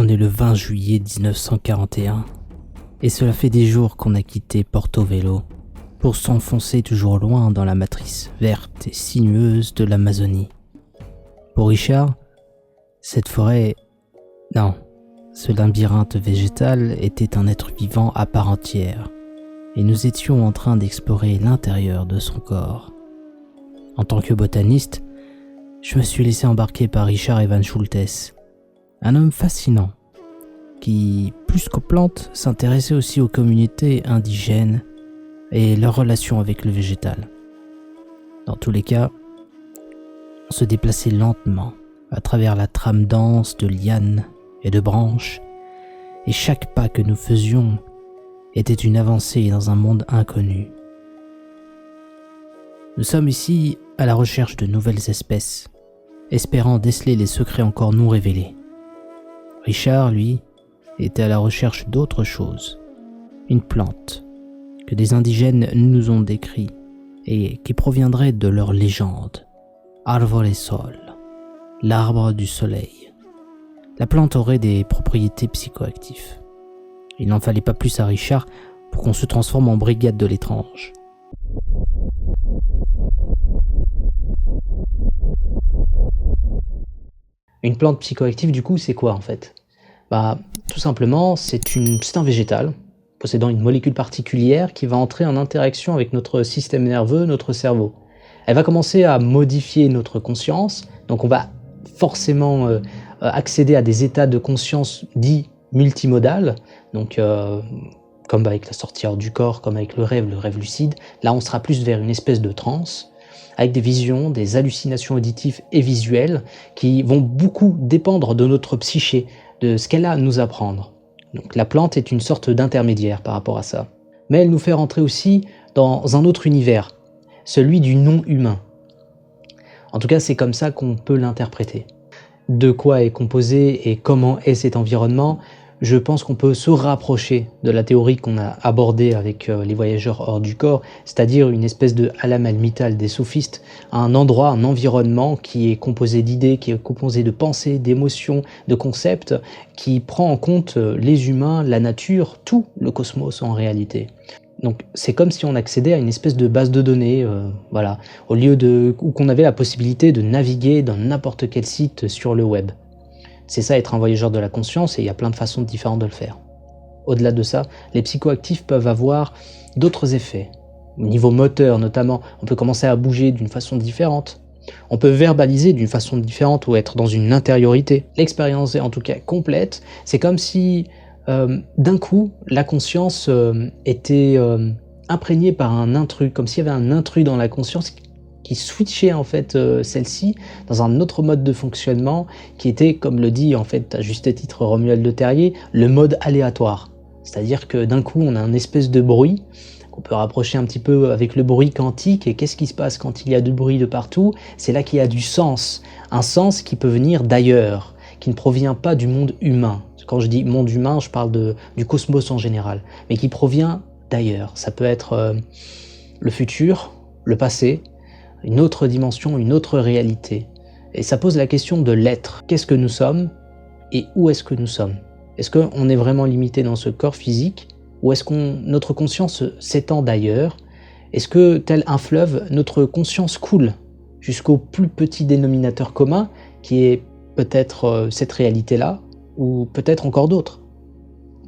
On est le 20 juillet 1941 et cela fait des jours qu'on a quitté Porto Velho pour s'enfoncer toujours loin dans la matrice verte et sinueuse de l'Amazonie. Pour Richard, cette forêt... Non, ce labyrinthe végétal était un être vivant à part entière et nous étions en train d'explorer l'intérieur de son corps. En tant que botaniste, je me suis laissé embarquer par Richard Evan Schultes, un homme fascinant qui, plus qu'aux plantes, s'intéressait aussi aux communautés indigènes et leurs relations avec le végétal. Dans tous les cas, on se déplaçait lentement à travers la trame dense de lianes et de branches, et chaque pas que nous faisions était une avancée dans un monde inconnu. Nous sommes ici à la recherche de nouvelles espèces, espérant déceler les secrets encore non révélés. Richard, lui, était à la recherche d'autre chose, une plante que des indigènes nous ont décrit et qui proviendrait de leur légende, Arvore Sol, l'arbre du soleil. La plante aurait des propriétés psychoactives. Il n'en fallait pas plus à Richard pour qu'on se transforme en brigade de l'étrange. Une plante psychoactive, du coup, c'est quoi en fait? Tout simplement, c'est un végétal possédant une molécule particulière qui va entrer en interaction avec notre système nerveux, notre cerveau. Elle va commencer à modifier notre conscience, donc on va forcément accéder à des états de conscience dits multimodales, donc comme avec la sortie hors du corps, comme avec le rêve lucide. Là, on sera plus vers une espèce de transe, avec des visions, des hallucinations auditives et visuelles qui vont beaucoup dépendre de notre psyché, de ce qu'elle a à nous apprendre. Donc la plante est une sorte d'intermédiaire par rapport à ça. Mais elle nous fait rentrer aussi dans un autre univers, celui du non-humain. En tout cas, c'est comme ça qu'on peut l'interpréter. De quoi est composé et comment est cet environnement? Je pense qu'on peut se rapprocher de la théorie qu'on a abordée avec les voyageurs hors du corps, c'est-à-dire une espèce de alam al-mital des soufistes, un endroit, un environnement qui est composé d'idées, qui est composé de pensées, d'émotions, de concepts, qui prend en compte les humains, la nature, tout le cosmos en réalité. Donc c'est comme si on accédait à une espèce de base de données, au lieu où qu'on avait la possibilité de naviguer dans n'importe quel site sur le web. C'est ça être un voyageur de la conscience et il y a plein de façons différentes de le faire. Au-delà de ça, les psychoactifs peuvent avoir d'autres effets. Au niveau moteur notamment, on peut commencer à bouger d'une façon différente. On peut verbaliser d'une façon différente ou être dans une intériorité. L'expérience est en tout cas complète. C'est comme si d'un coup, la conscience était imprégnée par un intrus, comme s'il y avait un intrus dans la conscience qui switchait en fait celle-ci dans un autre mode de fonctionnement qui était, comme le dit en fait à juste titre Romuald Le Terrier, le mode aléatoire. C'est-à-dire que d'un coup on a un espèce de bruit qu'on peut rapprocher un petit peu avec le bruit quantique, et qu'est-ce qui se passe quand il y a du bruit de partout? C'est là qu'il y a du sens, un sens qui peut venir d'ailleurs, qui ne provient pas du monde humain. Quand je dis monde humain, je parle du cosmos en général, mais qui provient d'ailleurs. Ça peut être le futur, le passé, une autre dimension, une autre réalité. Et ça pose la question de l'être. Qu'est-ce que nous sommes et où est-ce que nous sommes? Est-ce qu'on est vraiment limité dans ce corps physique ou est-ce que notre conscience s'étend d'ailleurs? Est-ce que, tel un fleuve, notre conscience coule jusqu'au plus petit dénominateur commun qui est peut-être cette réalité-là ou peut-être encore d'autres?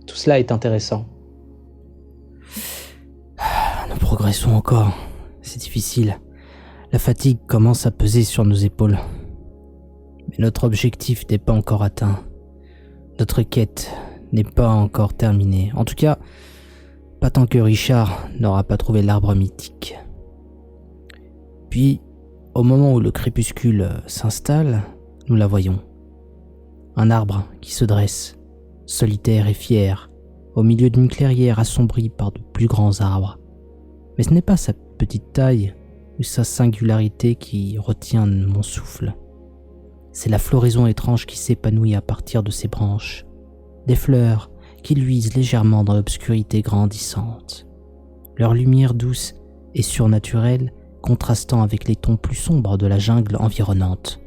Tout cela est intéressant. Nous progressons encore. C'est difficile. La fatigue commence à peser sur nos épaules. Mais notre objectif n'est pas encore atteint. Notre quête n'est pas encore terminée. En tout cas, pas tant que Richard n'aura pas trouvé l'arbre mythique. Puis, au moment où le crépuscule s'installe, nous la voyons. Un arbre qui se dresse, solitaire et fier, au milieu d'une clairière assombrie par de plus grands arbres. Mais ce n'est pas sa petite taille ou sa singularité qui retient mon souffle. C'est la floraison étrange qui s'épanouit à partir de ses branches, des fleurs qui luisent légèrement dans l'obscurité grandissante, leur lumière douce et surnaturelle contrastant avec les tons plus sombres de la jungle environnante.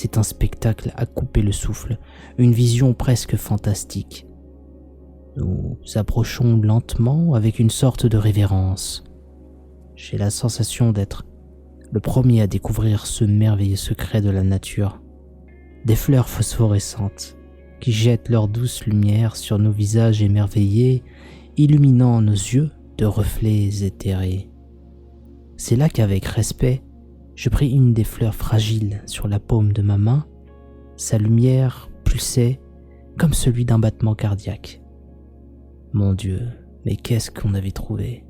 C'est un spectacle à couper le souffle, une vision presque fantastique. Nous approchons lentement avec une sorte de révérence. J'ai la sensation d'être le premier à découvrir ce merveilleux secret de la nature. Des fleurs phosphorescentes qui jettent leur douce lumière sur nos visages émerveillés, illuminant nos yeux de reflets éthérés. C'est là qu'avec respect, je pris une des fleurs fragiles sur la paume de ma main. Sa lumière pulsait comme celui d'un battement cardiaque. Mon Dieu, mais qu'est-ce qu'on avait trouvé?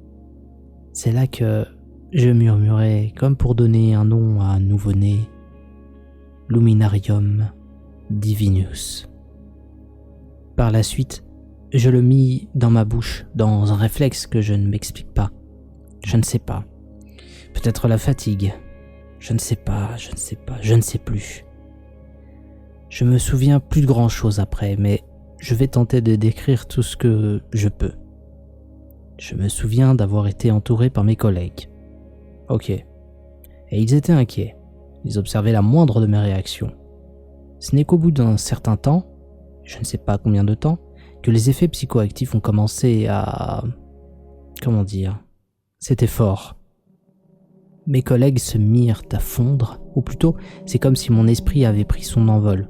C'est là que je murmurai comme pour donner un nom à un nouveau-né. Luminarium Divinus. Par la suite, je le mis dans ma bouche, dans un réflexe que je ne m'explique pas. Je ne sais pas. Peut-être la fatigue. Je ne sais pas, je ne sais plus. Je me souviens plus de grand-chose après, mais je vais tenter de décrire tout ce que je peux. Je me souviens d'avoir été entouré par mes collègues. Ok. Et ils étaient inquiets. Ils observaient la moindre de mes réactions. Ce n'est qu'au bout d'un certain temps, je ne sais pas combien de temps, que les effets psychoactifs ont commencé à... Comment dire? C'était fort. Mes collègues se mirent à fondre, ou plutôt, c'est comme si mon esprit avait pris son envol.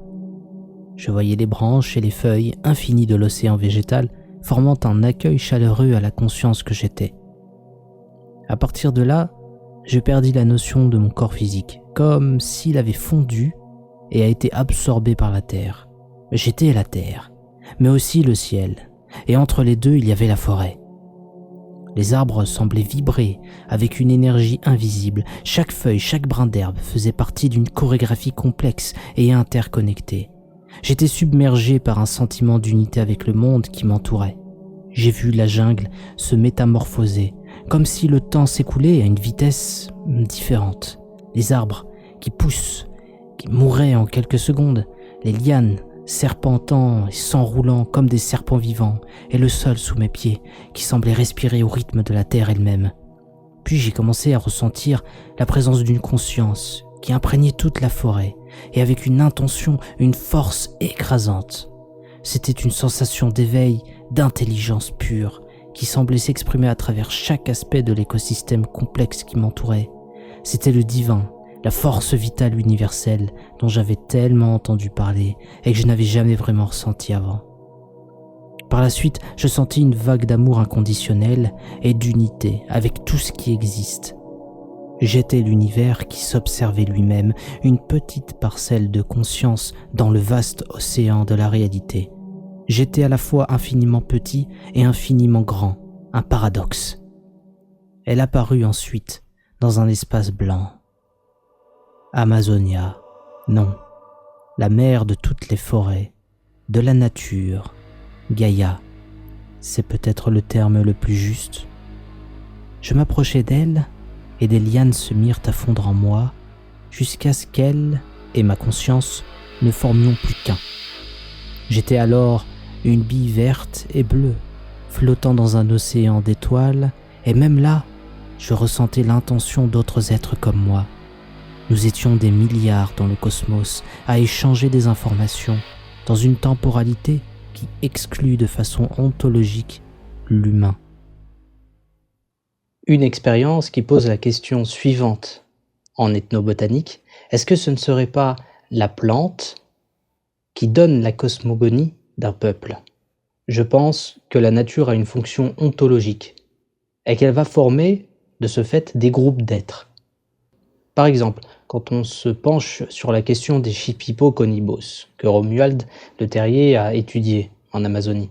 Je voyais les branches et les feuilles infinies de l'océan végétal formant un accueil chaleureux à la conscience que j'étais. À partir de là, je perdis la notion de mon corps physique, comme s'il avait fondu et a été absorbé par la terre. J'étais la terre, mais aussi le ciel, et entre les deux il y avait la forêt. Les arbres semblaient vibrer avec une énergie invisible. Chaque feuille, chaque brin d'herbe faisait partie d'une chorégraphie complexe et interconnectée. J'étais submergé par un sentiment d'unité avec le monde qui m'entourait. J'ai vu la jungle se métamorphoser, comme si le temps s'écoulait à une vitesse différente. Les arbres qui poussent, qui mouraient en quelques secondes, les lianes serpentant et s'enroulant comme des serpents vivants, et le sol sous mes pieds qui semblait respirer au rythme de la terre elle-même. Puis j'ai commencé à ressentir la présence d'une conscience qui imprégnait toute la forêt, et avec une intention, une force écrasante. C'était une sensation d'éveil, d'intelligence pure, qui semblait s'exprimer à travers chaque aspect de l'écosystème complexe qui m'entourait. C'était le divin, la force vitale universelle dont j'avais tellement entendu parler et que je n'avais jamais vraiment ressenti avant. Par la suite, je sentis une vague d'amour inconditionnel et d'unité avec tout ce qui existe. J'étais l'univers qui s'observait lui-même, une petite parcelle de conscience dans le vaste océan de la réalité. J'étais à la fois infiniment petit et infiniment grand, un paradoxe. Elle apparut ensuite dans un espace blanc. Amazonia, non, la mère de toutes les forêts, de la nature, Gaïa, c'est peut-être le terme le plus juste. Je m'approchai d'elle et des lianes se mirent à fondre en moi jusqu'à ce qu'elle et ma conscience ne formions plus qu'un. J'étais alors une bille verte et bleue, flottant dans un océan d'étoiles, et même là, je ressentais l'intention d'autres êtres comme moi. Nous étions des milliards dans le cosmos à échanger des informations dans une temporalité qui exclut de façon ontologique l'humain. Une expérience qui pose la question suivante en ethnobotanique, est-ce que ce ne serait pas la plante qui donne la cosmogonie d'un peuple? Je pense que la nature a une fonction ontologique et qu'elle va former de ce fait des groupes d'êtres. Par exemple, quand on se penche sur la question des Shipipo-Conibos, que Romuald Le Terrier a étudié en Amazonie,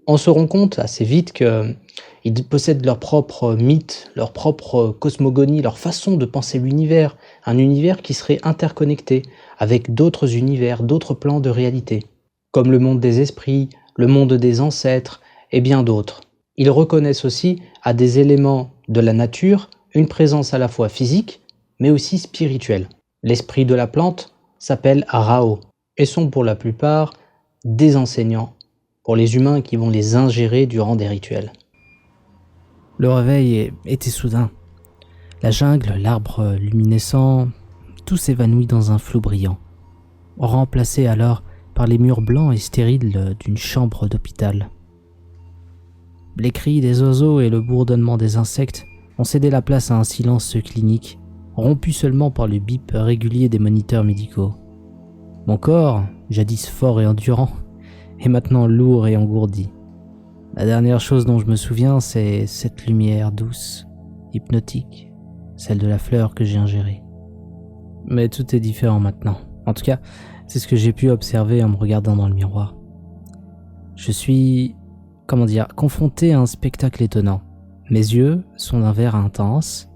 on se rend compte assez vite qu'ils possèdent leur propre mythe, leur propre cosmogonie, leur façon de penser l'univers, un univers qui serait interconnecté avec d'autres univers, d'autres plans de réalité, comme le monde des esprits, le monde des ancêtres et bien d'autres. Ils reconnaissent aussi à des éléments de la nature une présence à la fois physique, mais aussi spirituelle. L'esprit de la plante s'appelle Rao et sont pour la plupart des enseignants pour les humains qui vont les ingérer durant des rituels. Le réveil était soudain. La jungle, l'arbre luminescent, tout s'évanouit dans un flou brillant. remplacés alors par les murs blancs et stériles d'une chambre d'hôpital. Les cris des oiseaux et le bourdonnement des insectes ont cédé la place à un silence clinique, rompu seulement par le bip régulier des moniteurs médicaux. Mon corps, jadis fort et endurant, est maintenant lourd et engourdi. La dernière chose dont je me souviens, c'est cette lumière douce, hypnotique, celle de la fleur que j'ai ingérée. Mais tout est différent maintenant. En tout cas, c'est ce que j'ai pu observer en me regardant dans le miroir. Je suis, confronté à un spectacle étonnant. Mes yeux sont d'un vert intense,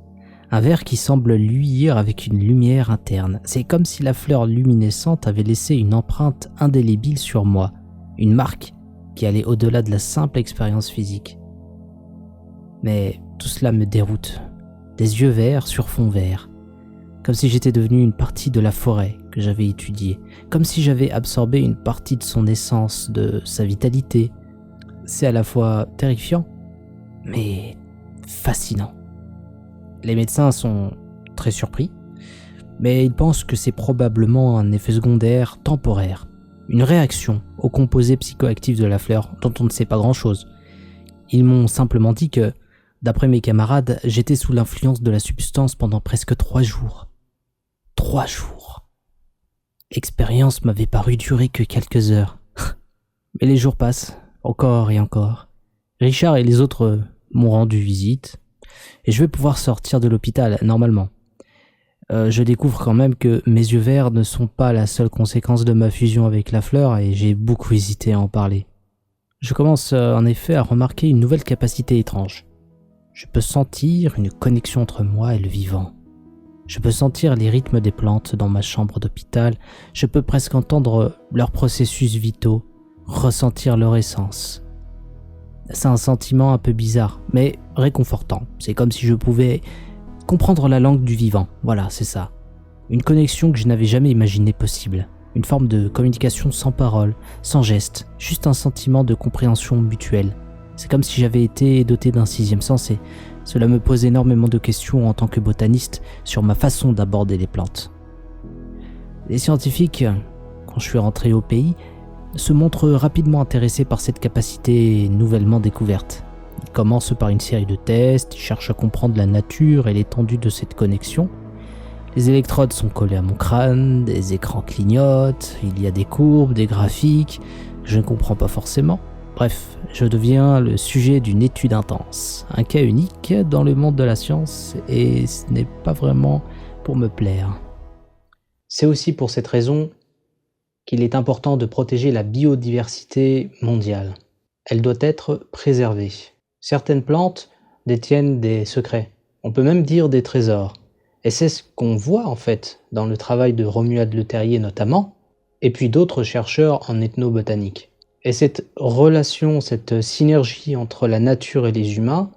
un vert qui semble luire avec une lumière interne. C'est comme si la fleur luminescente avait laissé une empreinte indélébile sur moi, une marque qui allait au-delà de la simple expérience physique. Mais tout cela me déroute. Des yeux verts sur fond vert, comme si j'étais devenu une partie de la forêt que j'avais étudiée, comme si j'avais absorbé une partie de son essence, de sa vitalité. C'est à la fois terrifiant, mais fascinant. Les médecins sont très surpris, mais ils pensent que c'est probablement un effet secondaire temporaire, une réaction au composé psychoactif de la fleur dont on ne sait pas grand-chose. Ils m'ont simplement dit que, d'après mes camarades, j'étais sous l'influence de la substance pendant presque 3 jours. 3 jours. L'expérience m'avait paru durer que quelques heures. Mais les jours passent, encore et encore. Richard et les autres m'ont rendu visite, et je vais pouvoir sortir de l'hôpital normalement. Je découvre quand même que mes yeux verts ne sont pas la seule conséquence de ma fusion avec la fleur et j'ai beaucoup hésité à en parler. Je commence en effet à remarquer une nouvelle capacité étrange. Je peux sentir une connexion entre moi et le vivant. Je peux sentir les rythmes des plantes dans ma chambre d'hôpital, je peux presque entendre leurs processus vitaux, ressentir leur essence. C'est un sentiment un peu bizarre, mais réconfortant. C'est comme si je pouvais comprendre la langue du vivant, voilà, c'est ça. Une connexion que je n'avais jamais imaginée possible. Une forme de communication sans parole, sans geste, juste un sentiment de compréhension mutuelle. C'est comme si j'avais été doté d'un 6e sens et cela me pose énormément de questions en tant que botaniste sur ma façon d'aborder les plantes. Les scientifiques, quand je suis rentré au pays, se montrent rapidement intéressés par cette capacité nouvellement découverte. Ils commencent par une série de tests, ils cherchent à comprendre la nature et l'étendue de cette connexion. Les électrodes sont collées à mon crâne, des écrans clignotent, il y a des courbes, des graphiques, je ne comprends pas forcément. Bref, je deviens le sujet d'une étude intense, un cas unique dans le monde de la science et ce n'est pas vraiment pour me plaire. C'est aussi pour cette raison qu'il est important de protéger la biodiversité mondiale. Elle doit être préservée. Certaines plantes détiennent des secrets, on peut même dire des trésors. Et c'est ce qu'on voit en fait dans le travail de Romuald Le Terrier notamment, et puis d'autres chercheurs en ethnobotanique. Et cette relation, cette synergie entre la nature et les humains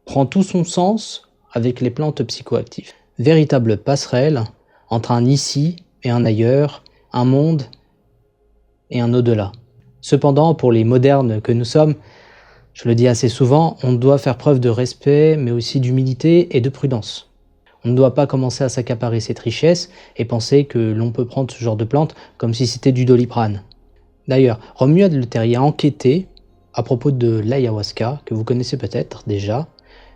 prend tout son sens avec les plantes psychoactives. Véritable passerelle entre un ici et un ailleurs, un monde et un au-delà. Cependant, pour les modernes que nous sommes, je le dis assez souvent, on doit faire preuve de respect, mais aussi d'humilité et de prudence. On ne doit pas commencer à s'accaparer cette richesse et penser que l'on peut prendre ce genre de plante comme si c'était du Doliprane. D'ailleurs, Romuald Le Terrier a enquêté à propos de l'ayahuasca, que vous connaissez peut-être déjà.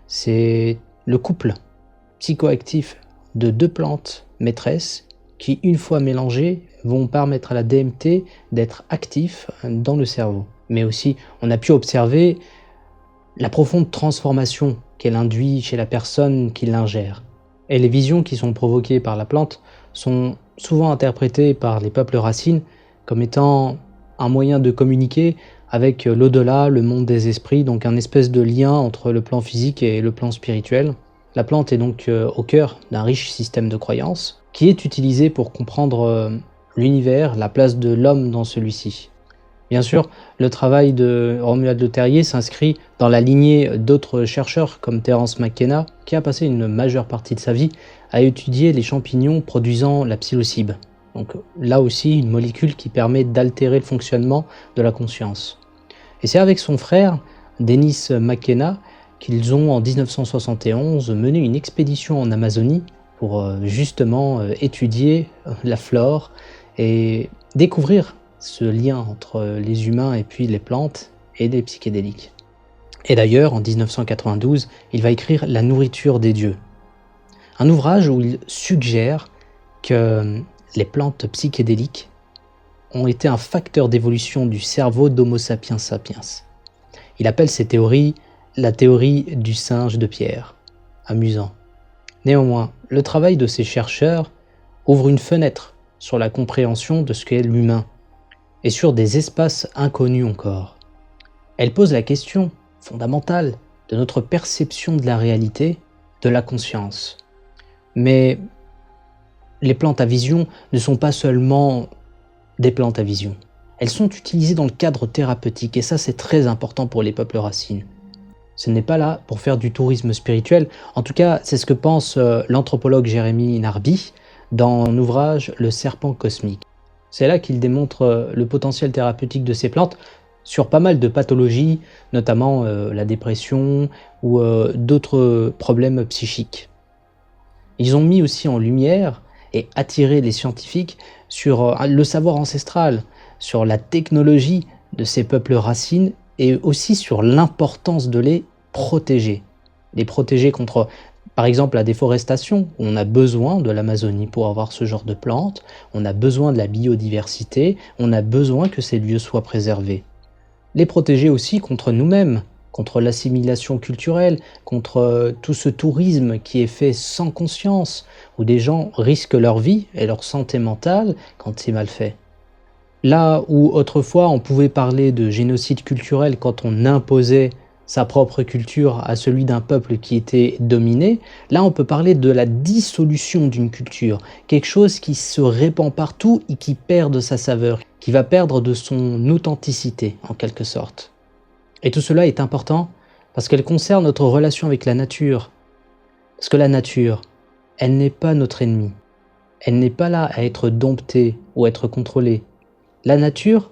C'est le couple psychoactif de 2 plantes maîtresses qui, une fois mélangées, vont permettre à la DMT d'être actif dans le cerveau. Mais aussi, on a pu observer la profonde transformation qu'elle induit chez la personne qui l'ingère. Et les visions qui sont provoquées par la plante sont souvent interprétées par les peuples racines comme étant un moyen de communiquer avec l'au-delà, le monde des esprits, donc un espèce de lien entre le plan physique et le plan spirituel. La plante est donc au cœur d'un riche système de croyances qui est utilisé pour comprendre l'univers, la place de l'homme dans celui-ci. Bien sûr, le travail de Romuald Le Terrier s'inscrit dans la lignée d'autres chercheurs comme Terence McKenna, qui a passé une majeure partie de sa vie à étudier les champignons produisant la psilocybe. Donc là aussi, une molécule qui permet d'altérer le fonctionnement de la conscience. Et c'est avec son frère, Dennis McKenna, qu'ils ont en 1971 mené une expédition en Amazonie pour justement étudier la flore et découvrir ce lien entre les humains et puis les plantes et les psychédéliques. Et d'ailleurs, en 1992, il va écrire La nourriture des dieux, un ouvrage où il suggère que les plantes psychédéliques ont été un facteur d'évolution du cerveau d'Homo sapiens sapiens. Il appelle ces théories la théorie du singe de pierre. Amusant. Néanmoins, le travail de ces chercheurs ouvre une fenêtre sur la compréhension de ce qu'est l'humain et sur des espaces inconnus encore. Elle pose la question fondamentale de notre perception de la réalité, de la conscience. Mais les plantes à vision ne sont pas seulement des plantes à vision. Elles sont utilisées dans le cadre thérapeutique et ça c'est très important pour les peuples racines. Ce n'est pas là pour faire du tourisme spirituel, en tout cas c'est ce que pense l'anthropologue Jérémy Narby dans son ouvrage Le serpent cosmique. C'est là qu'il démontre le potentiel thérapeutique de ces plantes sur pas mal de pathologies, notamment la dépression ou d'autres problèmes psychiques. Ils ont mis aussi en lumière et attiré les scientifiques sur le savoir ancestral, sur la technologie de ces peuples racines et aussi sur l'importance de les protéger. Les protéger contre, par exemple, la déforestation. On a besoin de l'Amazonie pour avoir ce genre de plantes, on a besoin de la biodiversité, on a besoin que ces lieux soient préservés. Les protéger aussi contre nous-mêmes, contre l'assimilation culturelle, contre tout ce tourisme qui est fait sans conscience, où des gens risquent leur vie et leur santé mentale quand c'est mal fait. Là où autrefois on pouvait parler de génocide culturel quand on imposait sa propre culture à celui d'un peuple qui était dominé, là on peut parler de la dissolution d'une culture, quelque chose qui se répand partout et qui perd de sa saveur, qui va perdre de son authenticité en quelque sorte. Et tout cela est important parce qu'elle concerne notre relation avec la nature. Parce que la nature, elle n'est pas notre ennemi. Elle n'est pas là à être domptée ou à être contrôlée. La nature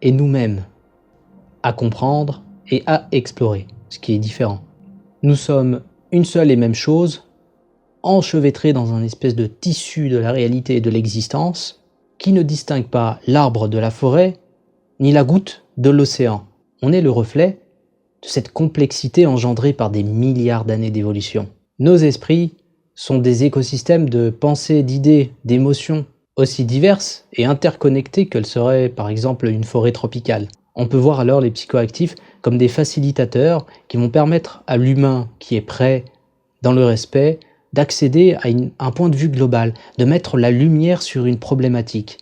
est nous-mêmes, à comprendre et à explorer, ce qui est différent. Nous sommes une seule et même chose, enchevêtrés dans un espèce de tissu de la réalité et de l'existence, qui ne distingue pas l'arbre de la forêt, ni la goutte de l'océan. On est le reflet de cette complexité engendrée par des milliards d'années d'évolution. Nos esprits sont des écosystèmes de pensées, d'idées, d'émotions, aussi diverses et interconnectées qu'elles seraient par exemple une forêt tropicale. On peut voir alors les psychoactifs comme des facilitateurs qui vont permettre à l'humain qui est prêt, dans le respect, d'accéder à un point de vue global, de mettre la lumière sur une problématique.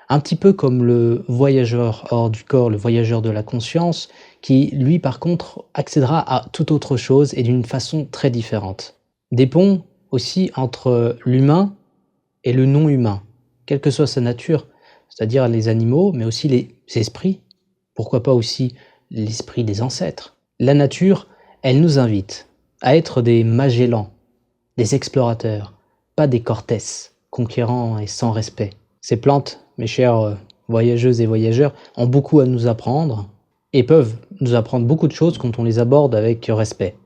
Un petit peu comme le voyageur hors du corps, le voyageur de la conscience, qui lui par contre accédera à toute autre chose et d'une façon très différente. Des ponts aussi entre l'humain et le non-humain, quelle que soit sa nature, c'est-à-dire les animaux, mais aussi les esprits, pourquoi pas aussi l'esprit des ancêtres. La nature, elle nous invite à être des Magellans, des explorateurs, pas des Cortés, conquérants et sans respect. Ces plantes, mes chères voyageuses et voyageurs, ont beaucoup à nous apprendre et peuvent nous apprendre beaucoup de choses quand on les aborde avec respect.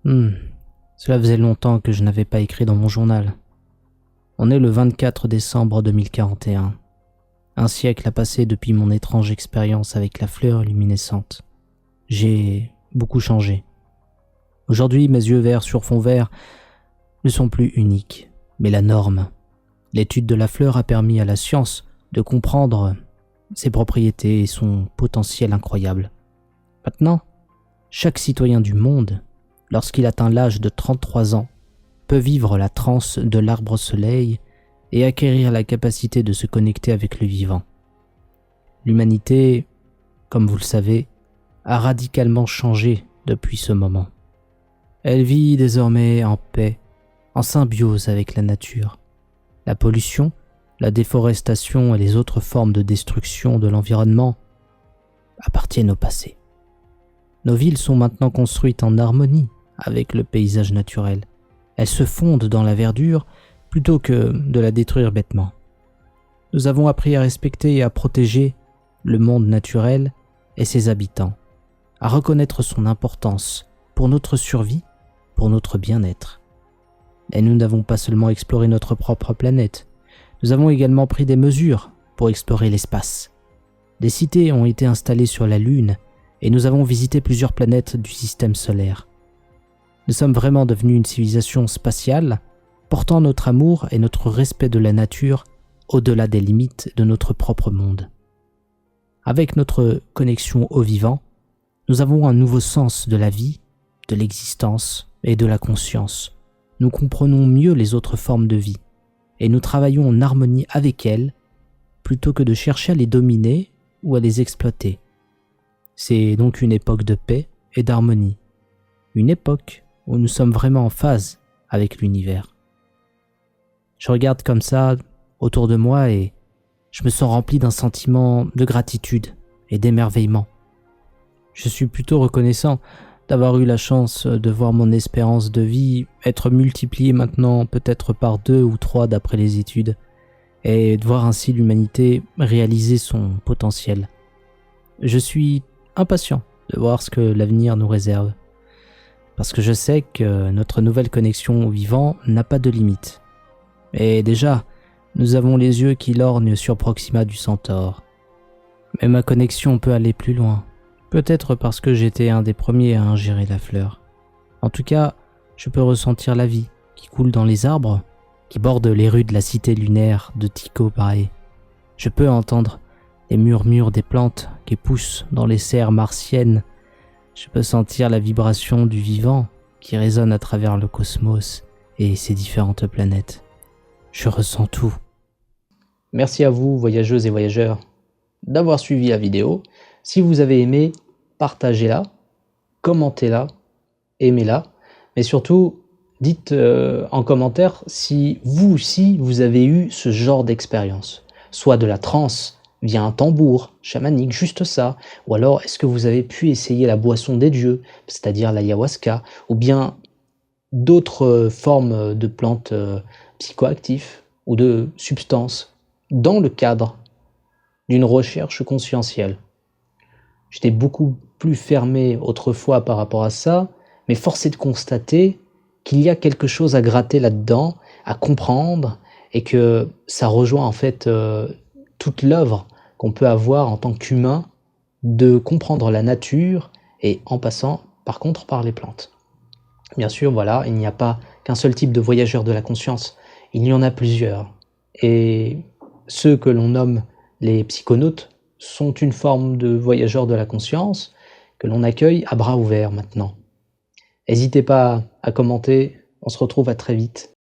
Cela faisait longtemps que je n'avais pas écrit dans mon journal. On est le 24 décembre 2041. Un siècle a passé depuis mon étrange expérience avec la fleur luminescente. J'ai beaucoup changé. Aujourd'hui, mes yeux verts sur fond vert ne sont plus uniques, mais la norme. L'étude de la fleur a permis à la science de comprendre ses propriétés et son potentiel incroyable. Maintenant, chaque citoyen du monde, lorsqu'il atteint l'âge de 33 ans, peut vivre la transe de l'arbre-soleil et acquérir la capacité de se connecter avec le vivant. L'humanité, comme vous le savez, a radicalement changé depuis ce moment. Elle vit désormais en paix, en symbiose avec la nature. La pollution, la déforestation et les autres formes de destruction de l'environnement appartiennent au passé. Nos villes sont maintenant construites en harmonie avec le paysage naturel. Elles se fondent dans la verdure plutôt que de la détruire bêtement. Nous avons appris à respecter et à protéger le monde naturel et ses habitants, à reconnaître son importance pour notre survie, pour notre bien-être. Et nous n'avons pas seulement exploré notre propre planète, Nous avons également pris des mesures pour explorer l'espace. Des cités ont été installées sur la Lune et nous avons visité plusieurs planètes du système solaire. Nous sommes vraiment devenus une civilisation spatiale, portant notre amour et notre respect de la nature au-delà des limites de notre propre monde. Avec notre connexion au vivant, nous avons un nouveau sens de la vie, de l'existence et de la conscience. Nous comprenons mieux les autres formes de vie et nous travaillons en harmonie avec elles plutôt que de chercher à les dominer ou à les exploiter. C'est donc une époque de paix et d'harmonie, une époque où nous sommes vraiment en phase avec l'univers. Je regarde comme ça autour de moi et je me sens rempli d'un sentiment de gratitude et d'émerveillement. Je suis plutôt reconnaissant d'avoir eu la chance de voir mon espérance de vie être multipliée maintenant peut-être par 2 ou 3 d'après les études, et de voir ainsi l'humanité réaliser son potentiel. Je suis impatient de voir ce que l'avenir nous réserve, parce que je sais que notre nouvelle connexion au vivant n'a pas de limite. Et déjà, nous avons les yeux qui lorgnent sur Proxima du Centaure. Mais ma connexion peut aller plus loin. Peut-être parce que j'étais un des premiers à ingérer la fleur. En tout cas, je peux ressentir la vie qui coule dans les arbres, qui bordent les rues de la cité lunaire de Tycho Brahe. Je peux entendre les murmures des plantes qui poussent dans les serres martiennes. Je peux sentir la vibration du vivant qui résonne à travers le cosmos et ses différentes planètes. Je ressens tout. Merci à vous, voyageuses et voyageurs, d'avoir suivi la vidéo. Si vous avez aimé, partagez-la, commentez-la, aimez-la, mais surtout, dites en commentaire si vous aussi vous avez eu ce genre d'expérience, soit de la transe via un tambour chamanique, juste ça, ou alors est-ce que vous avez pu essayer la boisson des dieux, c'est-à-dire l'ayahuasca, ou bien d'autres formes de plantes psychoactives ou de substances dans le cadre d'une recherche conscientielle. J'étais beaucoup plus fermé autrefois par rapport à ça, mais force est de constater qu'il y a quelque chose à gratter là-dedans, à comprendre, et que ça rejoint en fait toute l'œuvre qu'on peut avoir en tant qu'humain de comprendre la nature et en passant par contre par les plantes. Bien sûr, voilà, il n'y a pas qu'un seul type de voyageur de la conscience, il y en a plusieurs. Et ceux que l'on nomme les psychonautes sont une forme de voyageurs de la conscience que l'on accueille à bras ouverts maintenant. N'hésitez pas à commenter, on se retrouve à très vite.